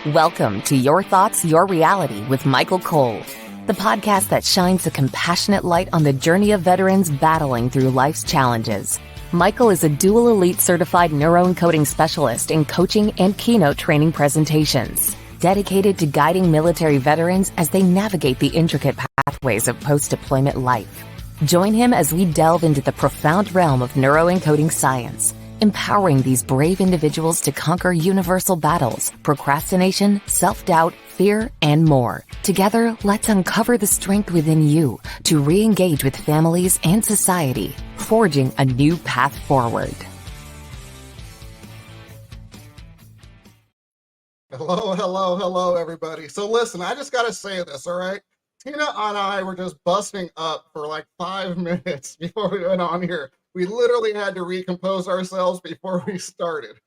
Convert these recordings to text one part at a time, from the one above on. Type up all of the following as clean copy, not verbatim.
Welcome to Your Thoughts, Your Reality with Michael Cole, the podcast that shines a compassionate light on the journey of veterans battling through life's challenges. Michael is a dual elite certified neuroencoding specialist in coaching and keynote training presentations, dedicated to guiding military veterans as they navigate the intricate pathways of post-deployment life. Join him as we delve into the profound realm of neuroencoding science, empowering these brave individuals to conquer universal battles, procrastination, self-doubt, fear, and more. Together, let's uncover the strength within you to re-engage with families and society, forging a new path forward. Hello, everybody. So listen, I just got to say this, all right? Tina and I were just busting up for like 5 minutes before we went on here. We literally had to recompose ourselves before we started.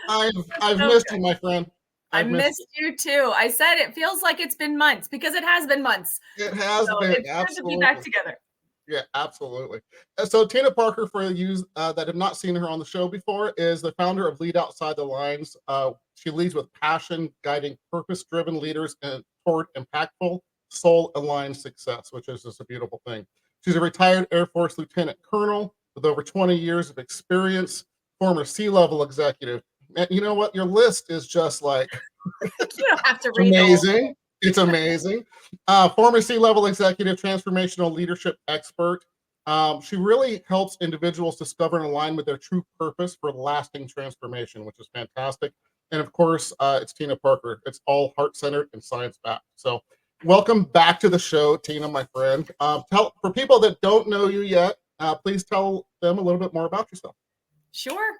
I've missed you, my friend. I missed you too. I said it feels like it's been months because it has been months. It has been. It's absolutely. good to be back together. Yeah, absolutely. So Tina Parker, for you that have not seen her on the show before, is the founder of Lead Outside the Lines. She leads with passion, guiding purpose-driven leaders toward impactful, soul-aligned success, which is just a beautiful thing. She's a retired Air Force Lieutenant Colonel with over 20 years of experience, former C-level executive. And you know what? Your list is just like you don't have to read amazing. It's amazing. Former C-level executive, transformational leadership expert. She really helps individuals discover and align with their true purpose for lasting transformation, which is fantastic. And of course, it's Tina Parker. It's all heart-centered and science-backed. So welcome back to the show, Tina, my friend. For people that don't know you yet, please tell them a little bit more about yourself. Sure.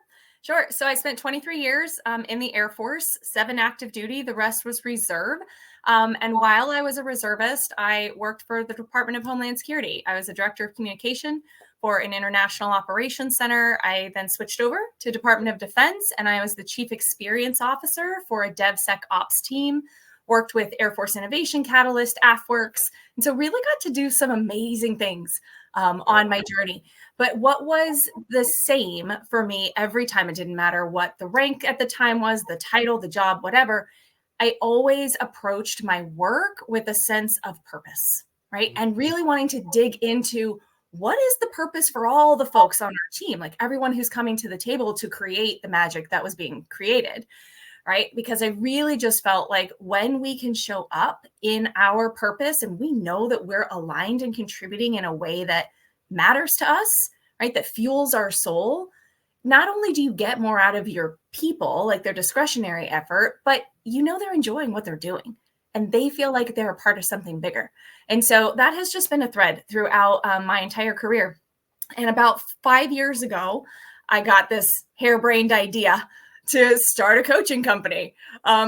So I spent 23 years in the Air Force, 7 active duty. The rest was reserve. And while I was a reservist, I worked for the Department of Homeland Security. I was a director of communication for an international operations center. I then switched over to Department of Defense, and I was the chief experience officer for a DevSecOps team. Worked with Air Force Innovation Catalyst, AFWorks, and so really got to do some amazing things on my journey. But what was the same for me every time, it didn't matter what the rank at the time was, the title, the job, whatever, I always approached my work with a sense of purpose, right? And really wanting to dig into what is the purpose for all the folks on our team, like everyone who's coming to the table to create the magic that was being created. Right? Because I really just felt like when we can show up in our purpose and we know that we're aligned and contributing in a way that matters to us, right? That fuels our soul. Not only do you get more out of your people, like their discretionary effort, but you know they're enjoying what they're doing and they feel like they're a part of something bigger. And so that has just been a thread throughout my entire career. And about 5 years ago, I got this harebrained idea to start a coaching company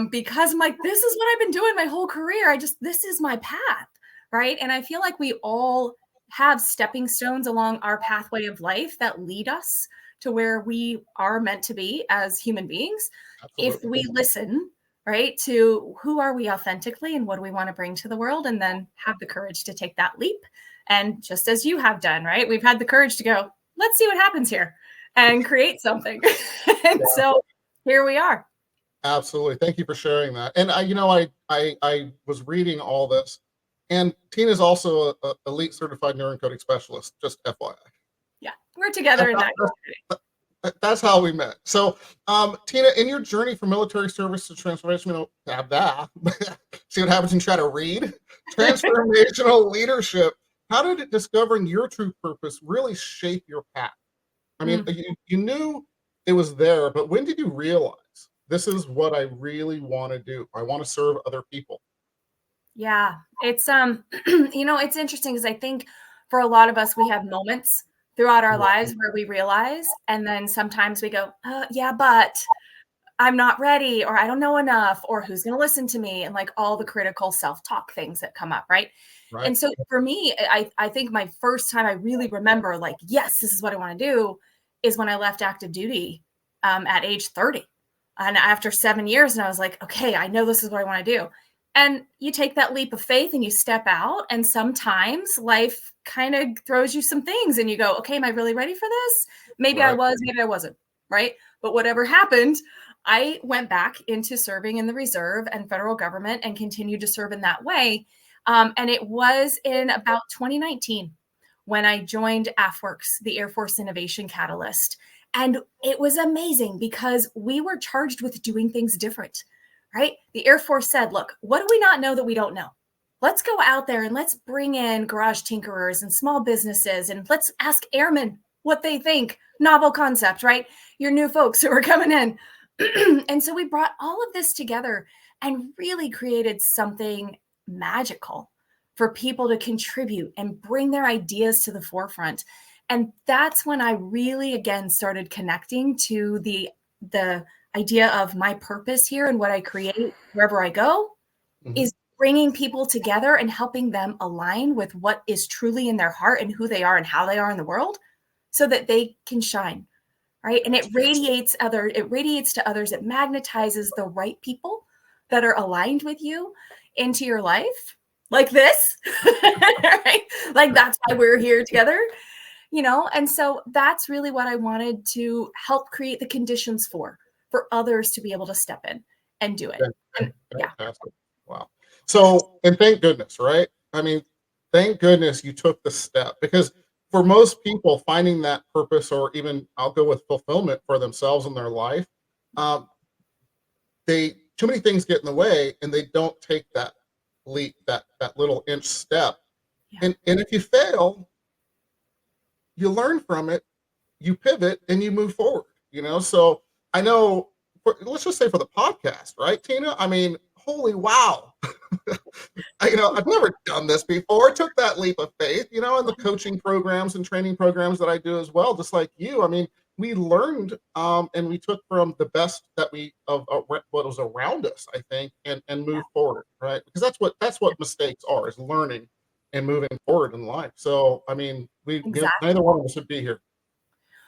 because I'm like, this is what I've been doing my whole career. This is my path, right? And I feel like we all have stepping stones along our pathway of life that lead us to where we are meant to be as human beings. Absolutely. If we listen, right, to who are we authentically and what do we want to bring to the world, and then have the courage to take that leap. And just as you have done, right, we've had the courage to go, let's see what happens here and create something. And so here we are. Absolutely. Thank you for sharing that. And I was reading all this, and Tina's also a elite certified neuroencoding specialist, just FYI. Yeah, we're together in that. That's how we met. So, Tina, in your journey from military service to transformational, see what happens when you try to read? Transformational leadership. How did discovering your true purpose really shape your path? I mean, you knew it was there, but when did you realize this is what I really want to do? I want to serve other people. Yeah, it's it's interesting because I think for a lot of us, we have moments throughout our lives where we realize, and then sometimes we go, yeah, but I'm not ready, or I don't know enough, or who's going to listen to me, and like all the critical self-talk things that come up, right? And so for me, I think my first time I really remember like, yes, this is what I want to do is when I left active duty at age 30. And after 7 years, and I was like, okay, I know this is what I want to do. And you take that leap of faith and you step out, and sometimes life kind of throws you some things and you go, okay, am I really ready for this? Maybe I was, maybe I wasn't, right? But whatever happened, I went back into serving in the reserve and federal government and continued to serve in that way. And it was in about 2019 when I joined AFWorks, the Air Force Innovation Catalyst. And it was amazing because we were charged with doing things different, right? The Air Force said, look, what do we not know that we don't know? Let's go out there and let's bring in garage tinkerers and small businesses and let's ask airmen what they think. Novel concept, right? Your new folks who are coming in. And so we brought all of this together and really created something magical for people to contribute and bring their ideas to the forefront. And that's when I really, again, started connecting to the idea of my purpose here and what I create wherever I go is bringing people together and helping them align with what is truly in their heart and who they are and how they are in the world so that they can shine. Right. And it radiates to others. It magnetizes the right people that are aligned with you into your life like this. Right. Like that's why we're here together, and so that's really what I wanted to help create the conditions for others to be able to step in and do it. And, yeah. Wow. So, and thank goodness, right? I mean, thank goodness you took the step because for most people, finding that purpose or even I'll go with fulfillment for themselves in their life, too many things get in the way and they don't take that leap, that little inch step. Yeah. And if you fail, you learn from it, you pivot, and you move forward. So I know. Let's just say for the podcast, right, Tina? I mean, holy wow. I've never done this before. I took that leap of faith, in the coaching programs and training programs that I do as well, just like you. I mean, we learned and we took from the best that of what was around us, I think, and move forward, right? Because that's what mistakes are, is learning and moving forward in life. So, I mean, neither one of us would be here.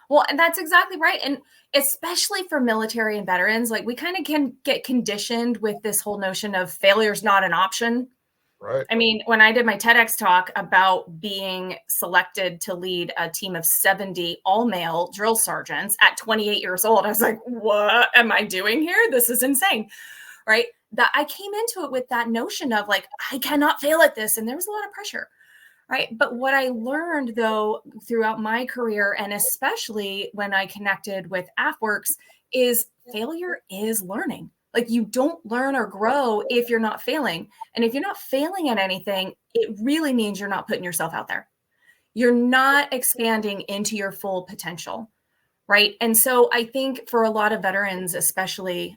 Well, and that's exactly right. And especially for military and veterans, like we kind of can get conditioned with this whole notion of failure is not an option. Right. I mean, when I did my TEDx talk about being selected to lead a team of 70 all-male drill sergeants at 28 years old, I was like, what am I doing here? This is insane, right? That I came into it with that notion of like, I cannot fail at this. And there was a lot of pressure. Right. But what I learned, though, throughout my career, and especially when I connected with AFWorks, is failure is learning. Like you don't learn or grow if you're not failing. And if you're not failing at anything, it really means you're not putting yourself out there. You're not expanding into your full potential. Right. And so I think for a lot of veterans, especially,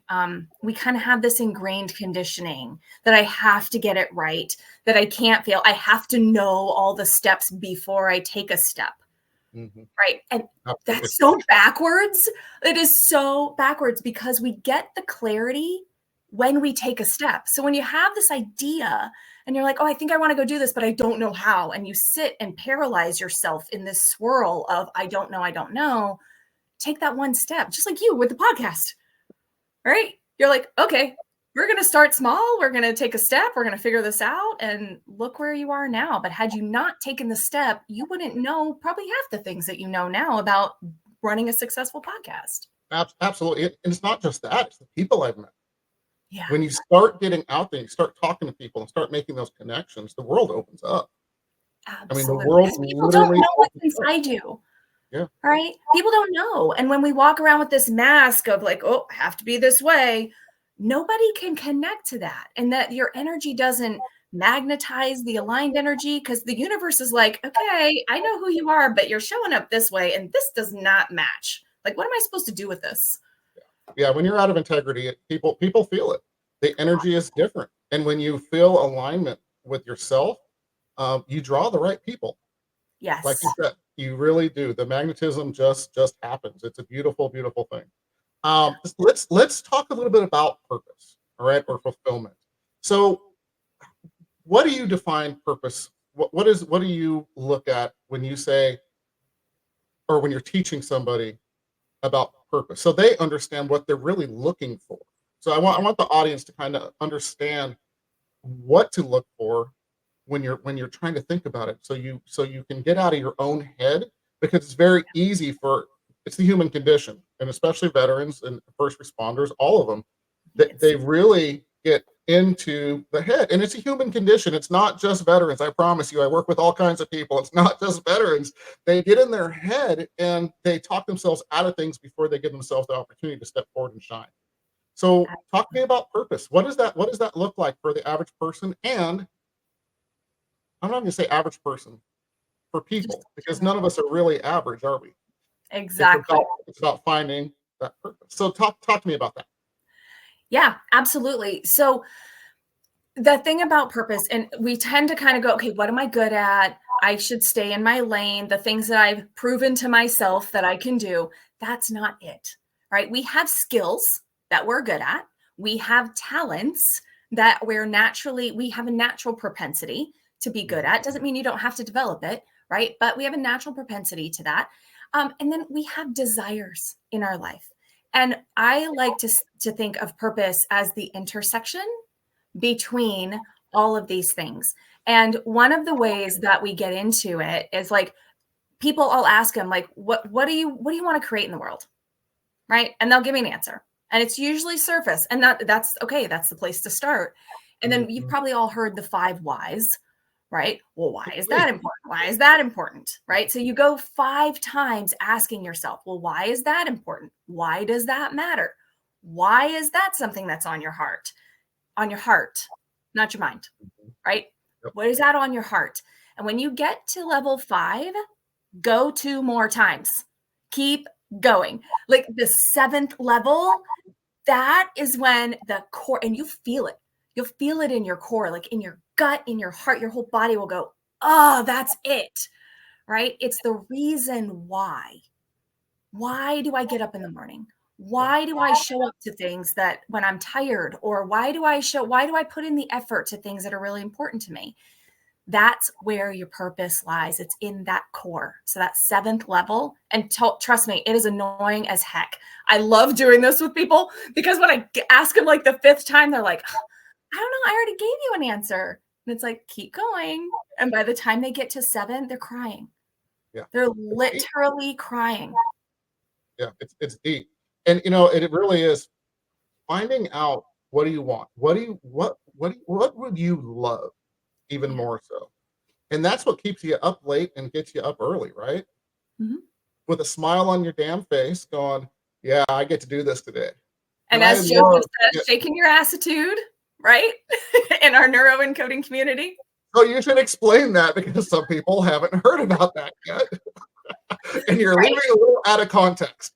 we kind of have this ingrained conditioning that I have to get it right, that I can't fail. I have to know all the steps before I take a step. Mm-hmm. Right. And that's so backwards. It is so backwards because we get the clarity when we take a step. So when you have this idea and you're like, oh, I think I want to go do this, but I don't know how. And you sit and paralyze yourself in this swirl of I don't know. Take that one step, just like you with the podcast, right? You're like, okay, we're going to start small. We're going to take a step. We're going to figure this out and look where you are now. But had you not taken the step, you wouldn't know probably half the things that you know now about running a successful podcast. Absolutely. And it's not just that, it's the people I've met. Yeah. When you start getting out there, you start talking to people and start making those connections, the world opens up. Absolutely. I mean, the world people don't know what's inside you. Yeah. Right. People don't know. And when we walk around with this mask of like, oh, I have to be this way, nobody can connect to that. And that your energy doesn't magnetize the aligned energy because the universe is like, okay, I know who you are, but you're showing up this way. And this does not match. Like, what am I supposed to do with this? Yeah. When you're out of integrity, people feel it. The energy is different. And when you feel alignment with yourself, you draw the right people. Yes. Like you said, you really do. The magnetism just happens. It's a beautiful, beautiful thing. Let's talk a little bit about purpose, all right, or fulfillment. So, what do you define purpose? What do you look at when you say, or when you're teaching somebody about purpose, so they understand what they're really looking for? So, I want the audience to kind of understand what to look for when you're trying to think about it, so you can get out of your own head, because it's very easy it's the human condition, and especially veterans and first responders, all of them, that they really get into the head. And it's a human condition. It's not just veterans. I promise you, I work with all kinds of people. It's not just veterans. They get in their head and they talk themselves out of things before they give themselves the opportunity to step forward and shine. So talk to me about purpose. What does that look like for the average person? And I'm not going to say average person, for people, because none of us are really average, are we? Exactly. It's about finding that purpose. So talk to me about that. Yeah, absolutely. So the thing about purpose, and we tend to kind of go, okay, what am I good at? I should stay in my lane. The things that I've proven to myself that I can do, that's not it, right? We have skills that we're good at. We have talents that we have a natural propensity to be good at. Doesn't mean you don't have to develop it, right? But we have a natural propensity to that. And then we have desires in our life. And I like to think of purpose as the intersection between all of these things. And one of the ways that we get into it is like, people, I'll ask them, like, what do you want to create in the world? Right. And they'll give me an answer. And it's usually surface. And that's okay. That's the place to start. And then you've probably all heard the 5 whys, right? Well, why is that important? Why is that important? Right. So you go 5 times asking yourself, well, why is that important? Why does that matter? Why is that something that's on your heart? On your heart, not your mind, right? Yep. What is that on your heart? And when you get to level 5, go 2 more times. Keep going. Like the 7th level, that is when the core, and you feel it. You'll feel it in your core, like in your gut, in your heart, your whole body will go, oh, that's it, right? It's the reason why. Why do I get up in the morning? Why do I show up to things that when I'm tired, or why do I put in the effort to things that are really important to me? That's where your purpose lies. It's in that core. So that 7th level, and trust me, it is annoying as heck. I love doing this with people because when I ask them like the 5th time, they're like, I don't know, I already gave you an answer. And it's like, keep going. And by the time they get to 7, they're crying. Yeah. They're literally crying. Yeah, it's deep. And it really is finding out, what do you want? What would you love even more so? And that's what keeps you up late and gets you up early, right? Mm-hmm. With a smile on your damn face going, yeah, I get to do this today. And as Joseph says, shaking your attitude, right? In our neuroencoding community. So you should explain that, because some people haven't heard about that yet. And you're leaving a little out of context.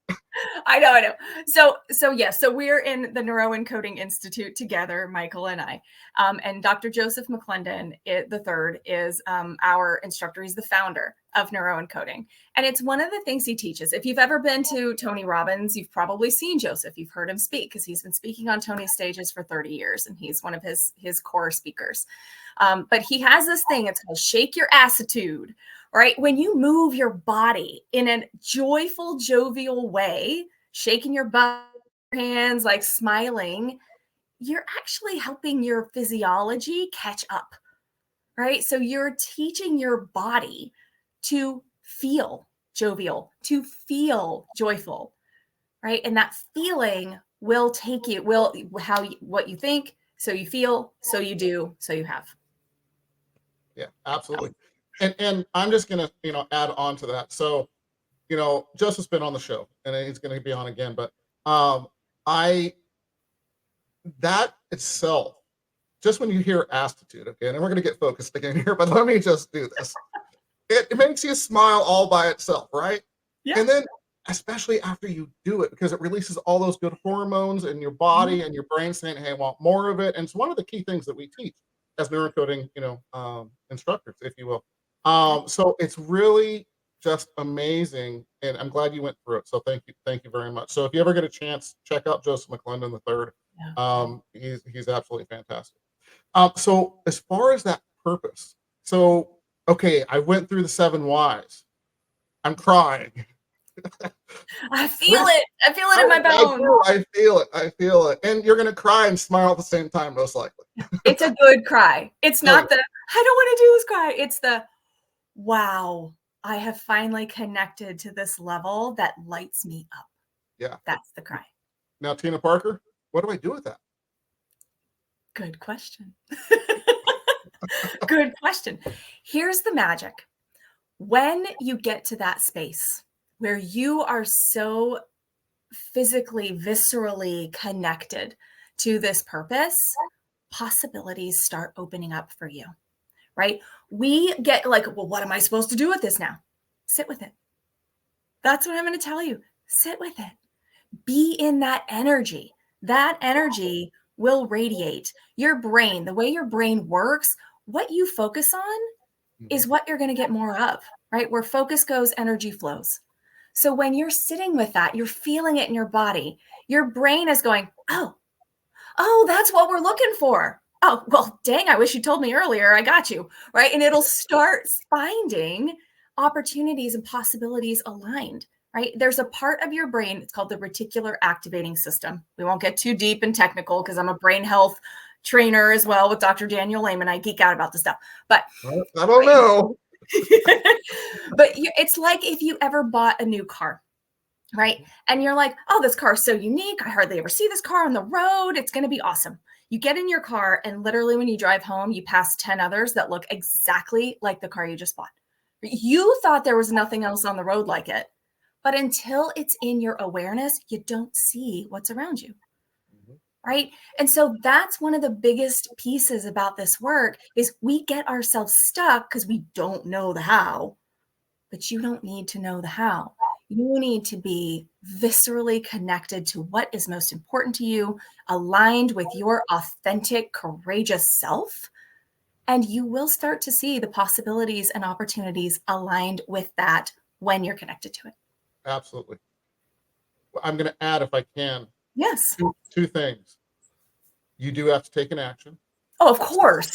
I know. So we're in the Neuroencoding Institute together, Michael and I. And Dr. Joseph McClendon, the third, is our instructor. He's the founder of neuroencoding. And it's one of the things he teaches. If you've ever been to Tony Robbins, you've probably seen Joseph. You've heard him speak because he's been speaking on Tony's stages for 30 years. And he's one of his core speakers. But he has this thing, it's called shake your attitude. Right? When you move your body in a joyful, jovial way, shaking your butt, hands, like smiling, you're actually helping your physiology catch up, right? So you're teaching your body to feel jovial, to feel joyful, right? And that feeling will take you, what you think, so you feel, so you do, so you have. Yeah, absolutely. And I'm just gonna, add on to that. So, Joseph's been on the show and he's gonna be on again, but that itself, just when you hear attitude, okay, and we're gonna get focused again here, but let me just do this. It makes you smile all by itself, right? Yeah. And then, especially after you do it, because it releases all those good hormones in your body and your brain saying, hey, I want more of it. And it's one of the key things that we teach as neurocoding, instructors, if you will. So it's really just amazing, and I'm glad you went through it. So thank you very much. So if you ever get a chance, check out Joseph McClendon III. He's absolutely fantastic. So as far as that purpose, so okay, I went through the 7 whys. I'm crying. I feel it. I feel it in my bones. I feel it. And you're gonna cry and smile at the same time, most likely. It's a good cry. It's not the I don't want to do this cry. It's the wow, I have finally connected to this level that lights me up. Yeah. That's the cry. Now, Tina Parker, what do I do with that? Good question. Good question. Here's the magic. When you get to that space where you are so physically, viscerally connected to this purpose, possibilities start opening up for you, right? We get like, well, what am I supposed to do with this now? Sit with it. That's what I'm going to tell you. Sit with it. Be in that energy. That energy will radiate. Your brain, the way your brain works, what you focus on is what you're going to get more of, right? Where focus goes, energy flows. So when you're sitting with that, you're feeling it in your body. Your brain is going, oh, that's what we're looking for. Oh, well, dang, I wish you told me earlier. I got you, right? And it'll start finding opportunities and possibilities aligned, right? There's a part of your brain, it's called the reticular activating system. We won't get too deep and technical because I'm a brain health trainer as well with Dr. Daniel Lehman. I geek out about this stuff, but I don't know. but it's like if you ever bought a new car, right? And you're like, oh, this car is so unique. I hardly ever see this car on the road. It's going to be awesome. You get in your car and literally when you drive home, you pass 10 others that look exactly like the car you just bought. You thought there was nothing else on the road like it, but until it's in your awareness, you don't see what's around you. Right. And so that's one of the biggest pieces about this work is we get ourselves stuck because we don't know the how, but you don't need to know the how. You need to be viscerally connected to what is most important to you, aligned with your authentic, courageous self. And you will start to see the possibilities and opportunities aligned with that when you're connected to it. Absolutely. I'm going to add, if I can, Yes. two things. You do have to take an action. Oh, of course.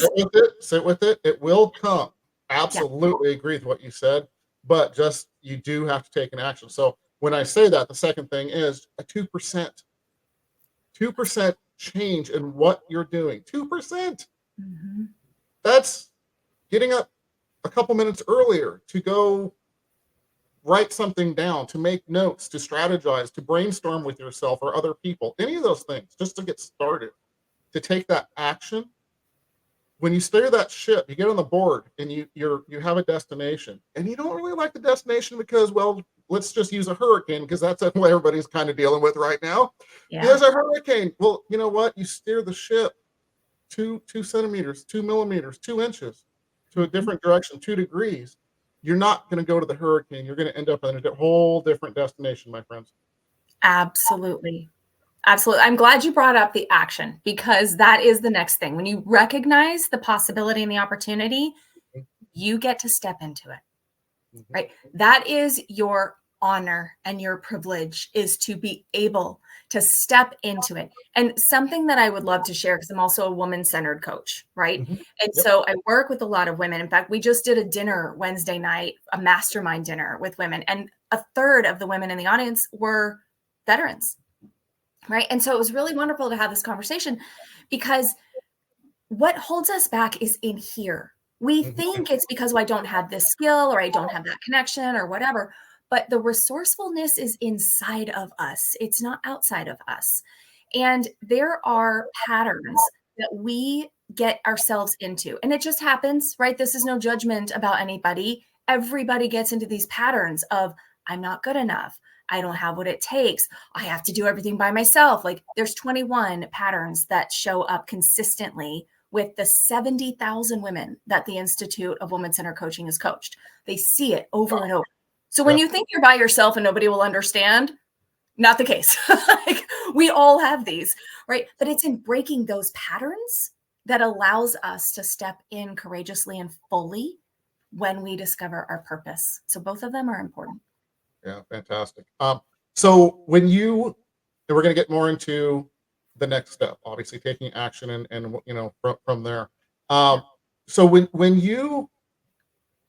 Sit with it. It will come. Absolutely agree with what you said, but just you do have to take an action. So when I say that, the second thing is a 2% change in what you're doing. 2%. Mm-hmm. That's getting up a couple minutes earlier to go write something down, to make notes, to strategize, to brainstorm with yourself or other people, any of those things, just to get started, to take that action. When you steer that ship, you get on the board and you have a destination, and you don't really like the destination because, well, let's just use a hurricane because that's what everybody's kind of dealing with right now. Yeah. There's a hurricane. Well, you know what? You steer the ship 2 centimeters, 2 millimeters, 2 inches to a different direction, 2 degrees. You're not going to go to the hurricane. You're going to end up in a whole different destination, my friends. Absolutely. Absolutely. I'm glad you brought up the action because that is the next thing. When you recognize the possibility and the opportunity, you get to step into it, right? That is your honor and your privilege is to be able to step into it. And something that I would love to share, because I'm also a woman-centered coach, right? And so I work with a lot of women. In fact, we just did a dinner Wednesday night, a mastermind dinner with women, and a third of the women in the audience were veterans. Right. And so it was really wonderful to have this conversation because what holds us back is in here. We think it's because I don't have this skill or I don't have that connection or whatever, but the resourcefulness is inside of us. It's not outside of us. And there are patterns that we get ourselves into, and it just happens, right? This is no judgment about anybody. Everybody gets into these patterns of I'm not good enough. I don't have what it takes. I have to do everything by myself. Like there's 21 patterns that show up consistently with the 70,000 women that the Institute of Women-Centered Coaching has coached. They see it over and over. So when you think you're by yourself and nobody will understand, not the case. Like, we all have these, right? But it's in breaking those patterns that allows us to step in courageously and fully when we discover our purpose. So both of them are important. Yeah, fantastic. So when and we're going to get more into the next step, obviously taking action and from there. So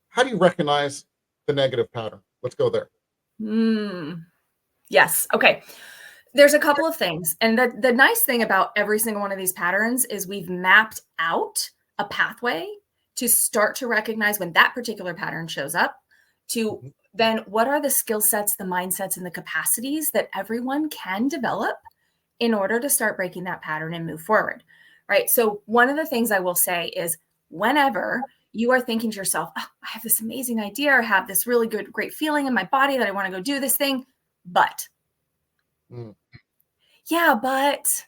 how do you recognize the negative pattern? Let's go there. Yes. Okay. There's a couple of things. And the nice thing about every single one of these patterns is we've mapped out a pathway to start to recognize when that particular pattern shows up, to then what are the skill sets, the mindsets, and the capacities that everyone can develop in order to start breaking that pattern and move forward, right? So one of the things I will say is whenever you are thinking to yourself, oh, I have this amazing idea, or have this really great feeling in my body that I want to go do this thing, but yeah, but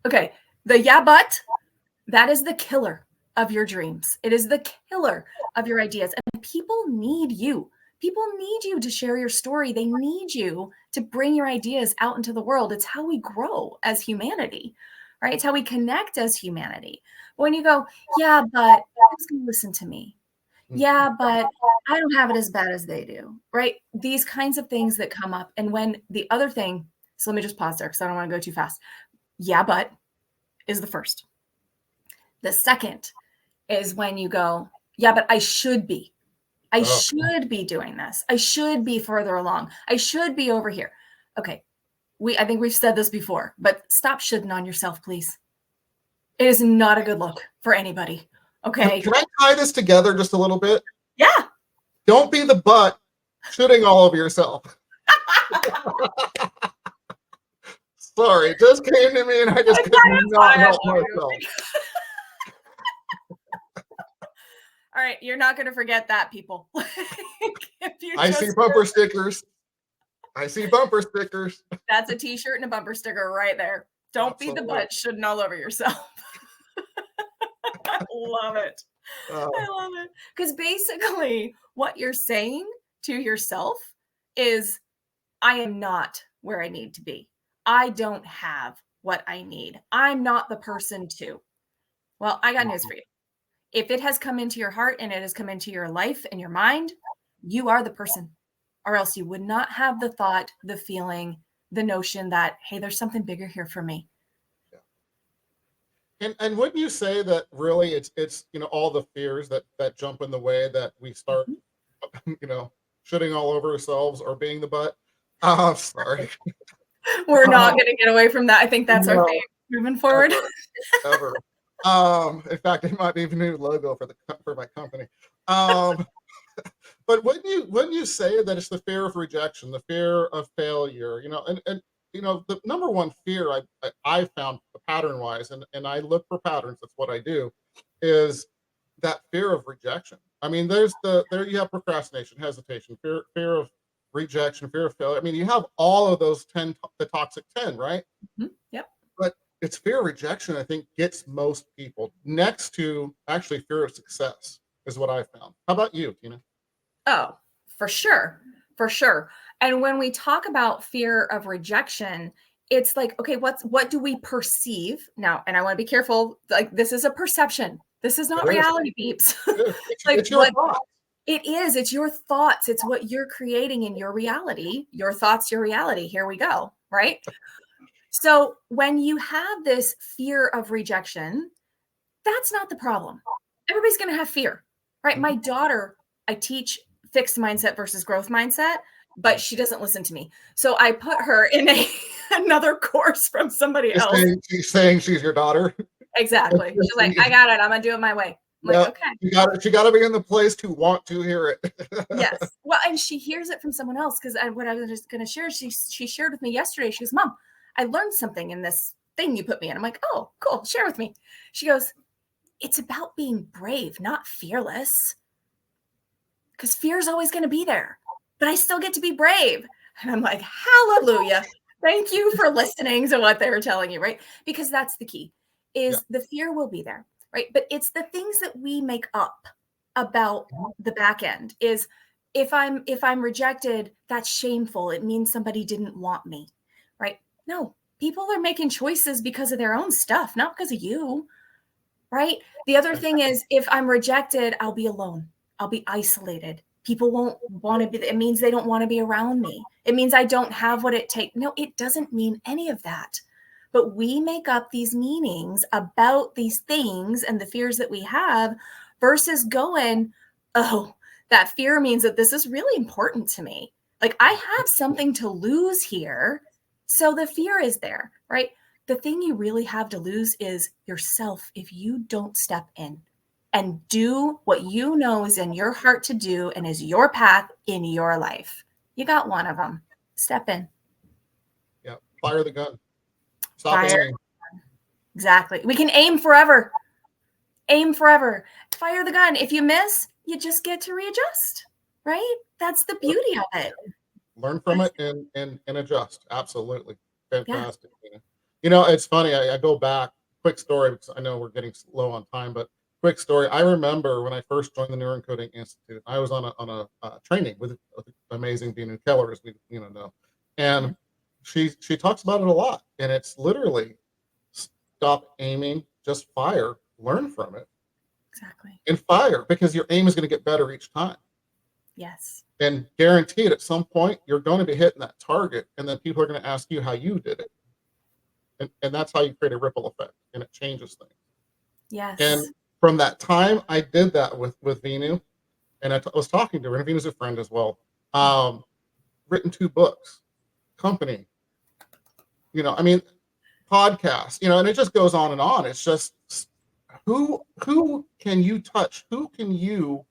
okay, that is the killer of your dreams. It is the killer of your ideas. And people need you. People need you to share your story. They need you to bring your ideas out into the world. It's how we grow as humanity, right? It's how we connect as humanity. When you go, yeah, but who's going to listen to me? Yeah, but I don't have it as bad as they do, right? These kinds of things that come up. And when the other thing, so let me just pause there because I don't want to go too fast. Yeah, but is the first. The second is when you go, yeah, but I should be. I should be doing this. I should be further along. I should be over here. Okay. I think we've said this before, but stop shoulding on yourself, please. It is not a good look for anybody. Okay. Can I tie this together just a little bit? Yeah. Don't be the butt shitting all over yourself. Sorry, it just came to me and I just could not help myself. All right, you're not going to forget that, people. I see bumper stickers. I see bumper stickers. That's a t-shirt and a bumper sticker right there. Don't be the butt shitting all over yourself. I love it. I love it. Because basically what you're saying to yourself is, I am not where I need to be. I don't have what I need. I'm not the person to. Well, I got news for you. If it has come into your heart and it has come into your life and your mind, you are the person, or else you would not have the thought, the feeling, the notion that, hey, there's something bigger here for me. Yeah. And wouldn't you say that really it's all the fears that jump in the way that we start shitting all over ourselves or being the butt? Sorry. We're not going to get away from that. I think that's our theme moving forward. Ever. In fact, it might be a new logo for my company. But wouldn't you say that it's the fear of rejection, the fear of failure, and the number one fear I found pattern wise, and I look for patterns, that's what I do, is that fear of rejection. I mean, there you have procrastination, hesitation, fear of rejection, fear of failure. I mean, you have all of those the toxic 10, right? Mm-hmm. Yep. But it's fear of rejection, I think, gets most people, next to actually fear of success, is what I found. How about you, Tina? Oh, for sure. For sure. And when we talk about fear of rejection, it's like, okay, what do we perceive now? And I want to be careful. Like, this is a perception. This is not reality, peeps. It's your thoughts. It is. It's your thoughts. It's what you're creating in your reality. Your thoughts, your reality. Here we go. Right. So when you have this fear of rejection, that's not the problem. Everybody's going to have fear, right? My daughter, I teach fixed mindset versus growth mindset, but she doesn't listen to me. So I put her in another course from somebody else. She's saying she's your daughter. Exactly. She's like, I got it. I'm going to do it my way. I'm like, okay. She got to be in the place to want to hear it. Yes. Well, and she hears it from someone else, because what I was just going to share, she shared with me yesterday. She goes, Mom, I learned something in this thing you put me in. I'm like, oh, cool. Share with me. She goes, it's about being brave, not fearless. Because fear is always going to be there, but I still get to be brave. And I'm like, hallelujah. Thank you for listening to what they were telling you, right? Because that's the key, is the fear will be there, right? But it's the things that we make up about the back end is, if I'm rejected, that's shameful. It means somebody didn't want me, right? No, people are making choices because of their own stuff, not because of you, right? The other thing is, if I'm rejected, I'll be alone. I'll be isolated. People won't want to be, it means they don't want to be around me. It means I don't have what it takes. No, it doesn't mean any of that. But we make up these meanings about these things and the fears that we have, versus going, oh, that fear means that this is really important to me. Like, I have something to lose here. So the fear is there, right? The thing you really have to lose is yourself if you don't step in. and do what you know is in your heart to do and is your path in your life. You got one of them. Step in. Yeah. Fire the gun. Stop Fire. aiming. Exactly. We can aim forever. Aim forever. Fire the gun. If you miss, you just get to readjust, right? That's the beauty of it. Learn from it and adjust. Absolutely. Yeah. Fantastic. You know, it's funny. I go back, quick story, because I know we're getting low on time, but quick story. I remember when I first joined the Neuroencoding Institute, I was on a training with amazing Dina Keller, as we know. And she talks about it a lot. And it's literally stop aiming, just fire, learn from it. Exactly. And fire, because your aim is going to get better each time. Yes. And guaranteed at some point you're going to be hitting that target, and then people are going to ask you how you did it. And that's how you create a ripple effect, and it changes things. Yes. And from that time, I did that with Vinu, and I was talking to her, and Vinu's a friend as well. Written 2 books, company, I mean, podcasts, and it just goes on and on. It's just who can you touch? Who can you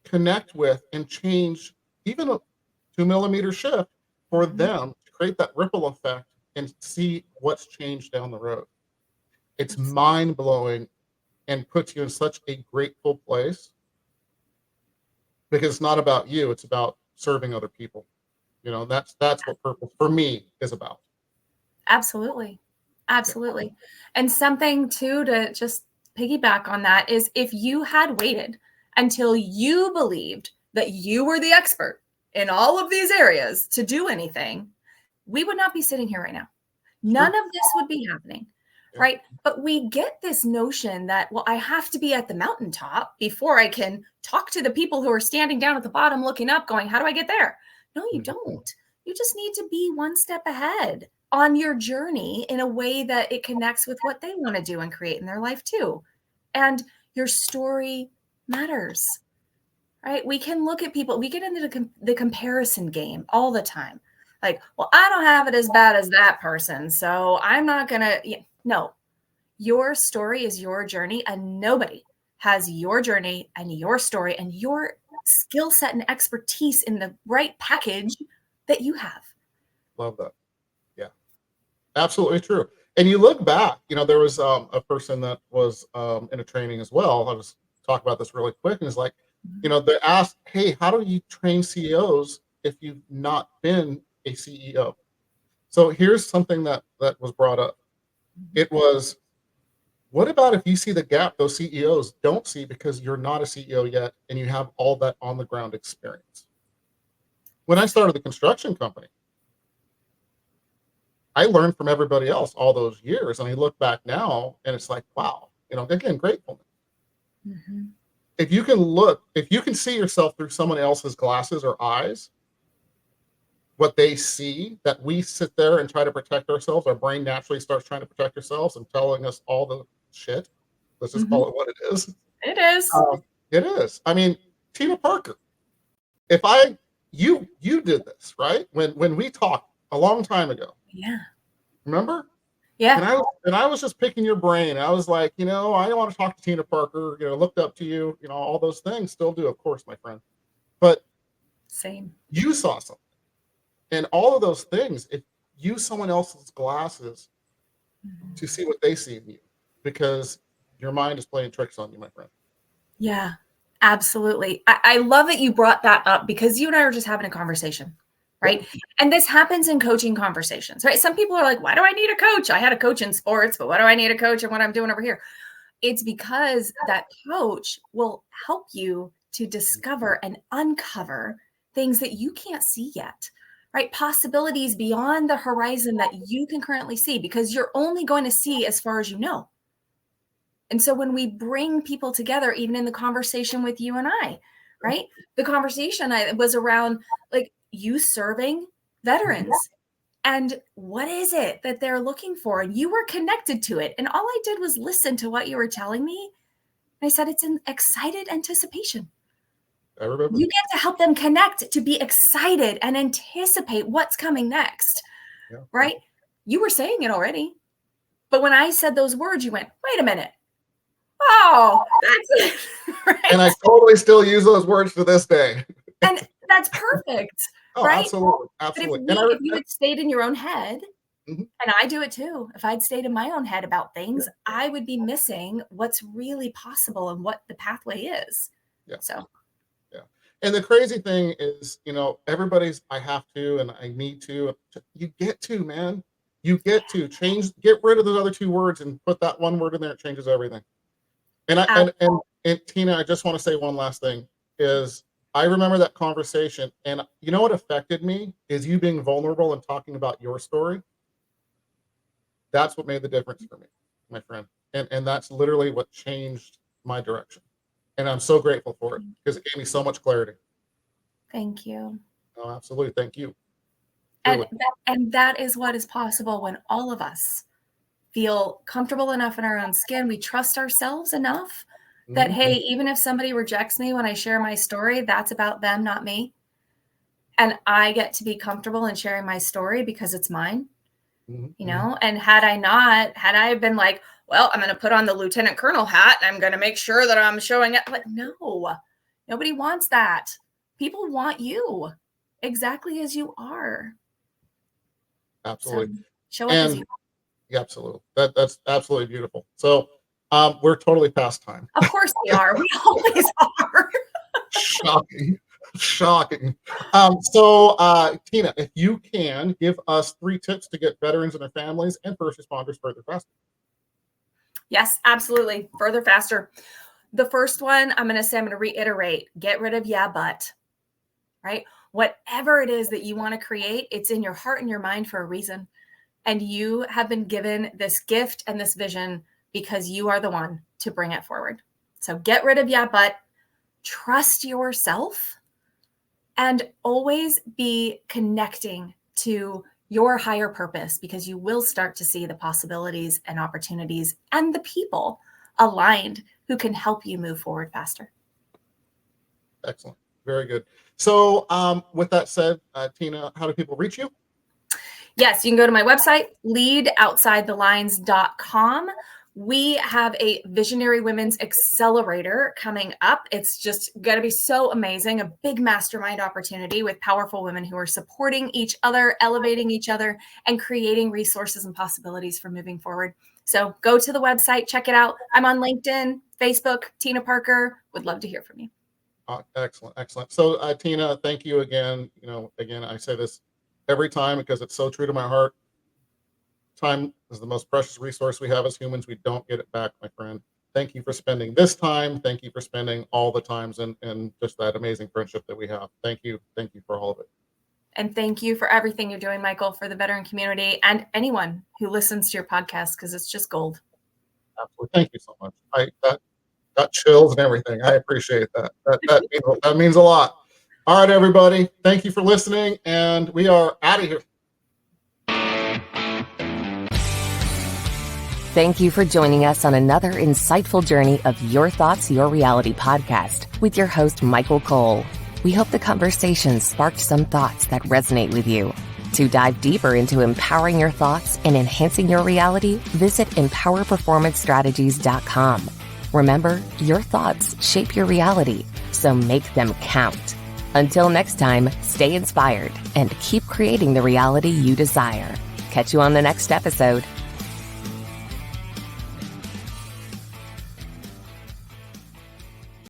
connect with and change even a 2 millimeter shift for them to create that ripple effect and see what's changed down the road. It's mind blowing and puts you in such a grateful place, because it's not about you. It's about serving other people. That's what purpose for me is about. Absolutely. Absolutely. And something too, to just piggyback on that, is if you had waited until you believed that you were the expert in all of these areas to do anything, we would not be sitting here right now. None of this would be happening, right? But we get this notion that, well, I have to be at the mountaintop before I can talk to the people who are standing down at the bottom looking up going, how do I get there? No, you don't. You just need to be one step ahead on your journey in a way that it connects with what they want to do and create in their life too. And your story matters, right? We can look at people, we get into the comparison game all the time. Like, well, I don't have it as bad as that person, so I'm not going to. No, your story is your journey, and nobody has your journey and your story and your skill set and expertise in the right package that you have. Love that. Yeah, absolutely true. And you look back, there was a person that was in a training as well. I'll just talk about this really quick. And it's like, they asked, hey, how do you train CEOs if you've not been a CEO? So here's something that was brought up. It was, what about if you see the gap those CEOs don't see because you're not a CEO yet and you have all that on the ground experience? When I started the construction company, I learned from everybody else all those years. And I look back now and it's like, wow, again, gratefulness. Mm-hmm. If you can see yourself through someone else's glasses or eyes, what they see, that we sit there and try to protect ourselves, our brain naturally starts trying to protect ourselves and telling us all the shit. Let's just call it what it is. It is. It is. I mean, Tina Parker, you did this, right? When we talked a long time ago. Yeah. Remember? Yeah. And I was just picking your brain. I was like, I want to talk to Tina Parker, looked up to you, all those things. Still do, of course, my friend. But same. You saw something. And all of those things, if use someone else's glasses to see what they see in you, because your mind is playing tricks on you, my friend. Yeah, absolutely. I love that you brought that up, because you and I were just having a conversation, right? Yeah. And this happens in coaching conversations, right? Some people are like, why do I need a coach? I had a coach in sports, but why do I need a coach in what I'm doing over here? It's because that coach will help you to discover and uncover things that you can't see yet. Right? Possibilities beyond the horizon that you can currently see, because you're only going to see as far as you know. And so when we bring people together, even in the conversation with you and I, right? The conversation was around like you serving veterans and what is it that they're looking for? And you were connected to it. And all I did was listen to what you were telling me. And I said, it's an excited anticipation. I remember. You get to help them connect, to be excited and anticipate what's coming next, right? You were saying it already. But when I said those words, you went, wait a minute. Oh, that's it. Right? And I totally still use those words to this day. And that's perfect. Oh, right? absolutely. But Absolutely. if you had stayed in your own head, Mhm. and I do it too, if I'd stayed in my own head about things, I would be missing what's really possible and what the pathway is. Yeah. So, Yeah. And the crazy thing is, everybody's I have to and I need to. You get to, man. You get to get rid of those other two words and put that one word in there. It changes everything. And and Tina, I just want to say one last thing is I remember that conversation, and you know what affected me is you being vulnerable and talking about your story. That's what made the difference for me, my friend. And that's literally what changed my direction. And I'm so grateful for it because it gave me so much clarity. thank you. Oh, absolutely. Thank you. And Truly. that is what is possible when all of us feel comfortable enough in our own skin. We trust ourselves enough that, hey, even if somebody rejects me when I share my story, that's about them, not me. And I get to be comfortable in sharing my story because it's mine, and had I been like, well, I'm going to put on the lieutenant colonel hat and I'm going to make sure that I'm showing it. Like, no, nobody wants that. People want you exactly as you are. Absolutely. So show up as you are. Yeah, absolutely. That's absolutely beautiful. So we're totally past time. Of course we are. We always are. Shocking. Shocking. So Tina, if you can give us 3 tips to get veterans and their families and first responders further faster. Yes, absolutely. Further faster. The first one, I'm going to reiterate, get rid of yeah, but, right? Whatever it is that you want to create, it's in your heart and your mind for a reason. And you have been given this gift and this vision because you are the one to bring it forward. So get rid of yeah, but, trust yourself, and always be connecting to your higher purpose, because you will start to see the possibilities and opportunities and the people aligned who can help you move forward faster. Excellent. Very good. So with that said, Tina, how do people reach you? Yes, you can go to my website, leadoutside-the-lines.com. We have a Visionary Women's Accelerator coming up. It's just going to be so amazing. A big mastermind opportunity with powerful women who are supporting each other, elevating each other, and creating resources and possibilities for moving forward. So go to the website, check it out. I'm on LinkedIn, Facebook, Tina Parker. Would love to hear from you. Excellent. Excellent. So Tina, thank you again. Again, I say this every time because it's so true to my heart. Time is the most precious resource we have as humans. We don't get it back, my friend. Thank you for spending this time. Thank you for spending all the times and just that amazing friendship that we have. Thank you. Thank you for all of it. And thank you for everything you're doing, Michael, for the veteran community and anyone who listens to your podcast, because it's just gold. Absolutely. Thank you so much. That got chills and everything. I appreciate that. That means a lot. All right, everybody. Thank you for listening, and we are out of here. Thank you for joining us on another insightful journey of Your Thoughts, Your Reality podcast with your host, Michael Cole. We hope the conversation sparked some thoughts that resonate with you. To dive deeper into empowering your thoughts and enhancing your reality, visit empowerperformancestrategies.com. Remember, your thoughts shape your reality, so make them count. Until next time, stay inspired and keep creating the reality you desire. Catch you on the next episode.